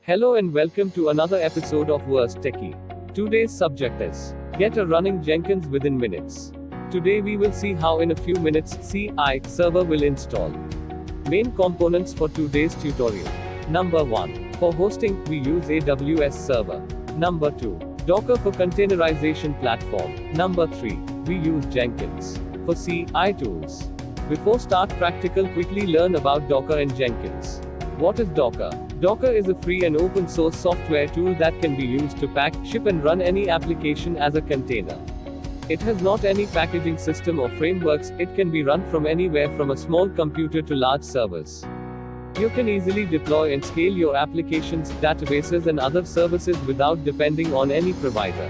Hello and welcome to another episode of Worst Techie. Today's subject is Get a running Jenkins within minutes. Today we will see how in a few minutes CI server will install. Main components for today's tutorial. Number 1. For hosting, we use AWS server. Number 2. Docker for containerization platform. Number 3. We use Jenkins. For CI tools. Before start practical, quickly learn about Docker and Jenkins. What is Docker? Docker is a free and open source software tool that can be used to pack, ship and run any application as a container. It has not any packaging system or frameworks, it can be run from anywhere from a small computer to large servers. You can easily deploy and scale your applications, databases and other services without depending on any provider.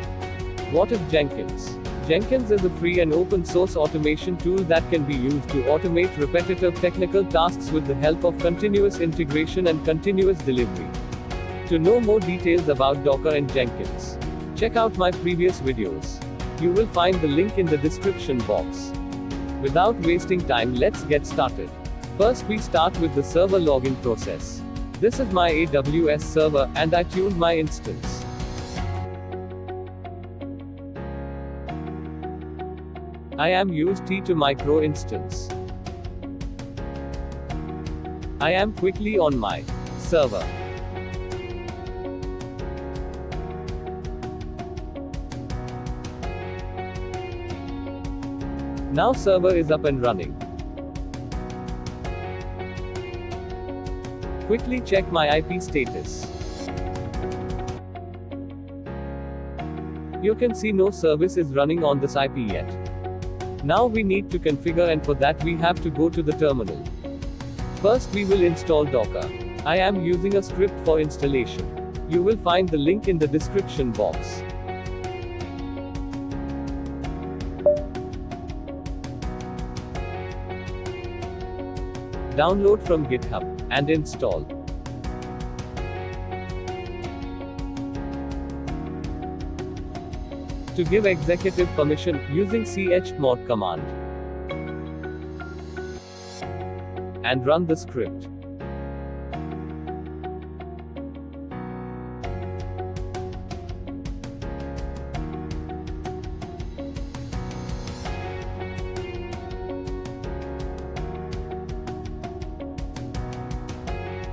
What is Jenkins? Jenkins is a free and open source automation tool that can be used to automate repetitive technical tasks with the help of continuous integration and continuous delivery. To know more details about Docker and Jenkins, check out my previous videos. You will find the link in the description box. Without wasting time, let's get started. First we start with the server login process. This is my AWS server, and I tuned my instance. I am used T2 micro instance. I am quickly on my server. Now server is up and running. Quickly check my IP status. You can see no service is running on this IP yet. Now we need to configure, and for that we have to go to the terminal. First we will install Docker. I am using a script for installation. You will find the link in the description box. Download from GitHub and install. To give executive permission, using chmod command. And run the script.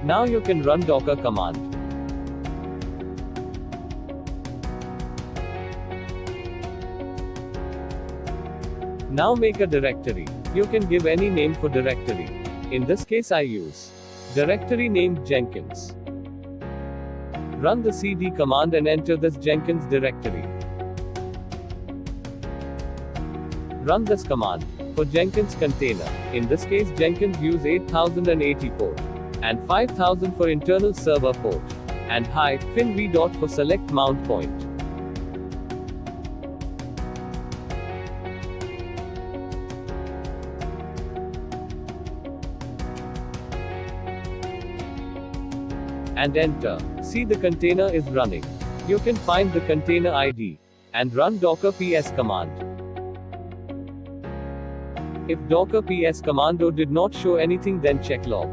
Now you can run Docker command. Now make a directory. You can give any name for directory. In this case I use directory named Jenkins. Run the cd command and enter this Jenkins directory. Run this command for Jenkins container. In this case Jenkins use 8080 port and 5000 for internal server port and -v for select mount point. And enter. See, the container is running. You can find the container ID and run docker ps command. If docker ps commando did not show anything, then check log.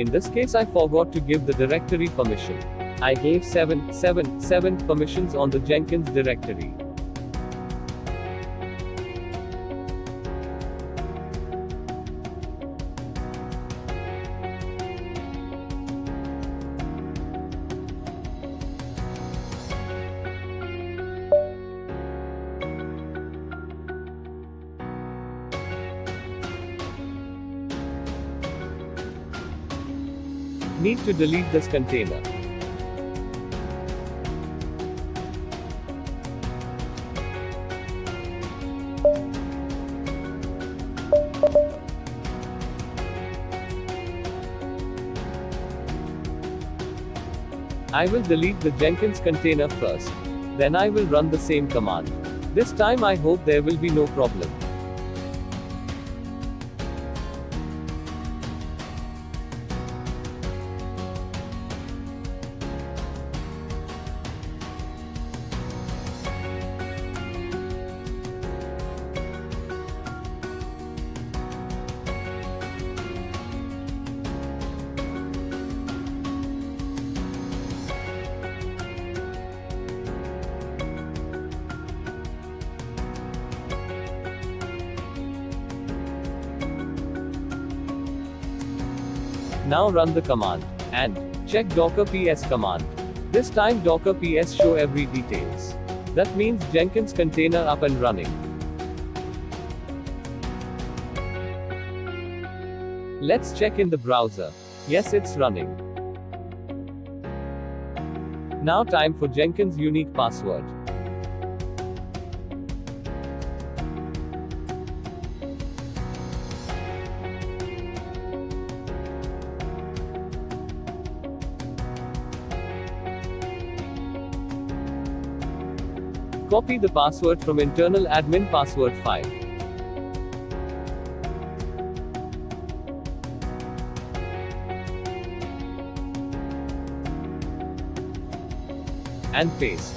In this case I forgot to give the directory permission. I gave 777 permissions on the Jenkins directory. Need to delete this container. I will delete the Jenkins container first. Then I will run the same command. This time I hope there will be no problem. Now run the command. And check docker ps command. This time docker ps show every details. That means Jenkins container up and running. Let's check in the browser. Yes, it's running. Now time for Jenkins unique password. Copy the password from internal admin password file. And paste.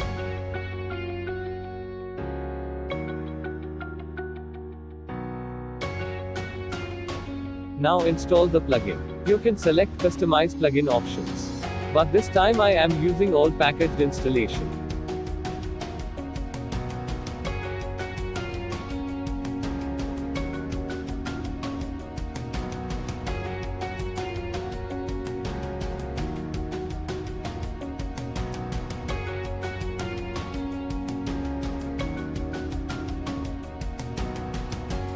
Now install the plugin. You can select customize plugin options. But this time I am using all packaged installation.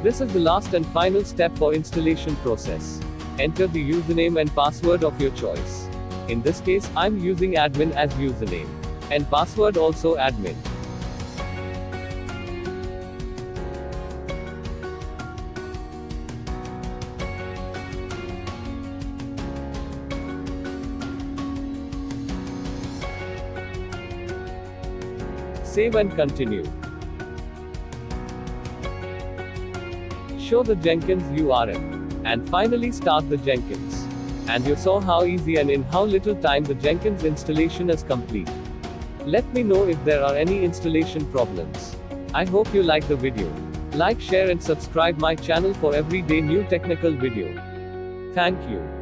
This is the last and final step for installation process. Enter the username and password of your choice. In this case, I'm using admin as username. And password also admin. Save and continue. Show the Jenkins URL. And finally start the Jenkins. And you saw how easy and in how little time the Jenkins installation is complete. Let me know if there are any installation problems. I hope you like the video. Like, share and subscribe my channel for everyday new technical video. Thank you.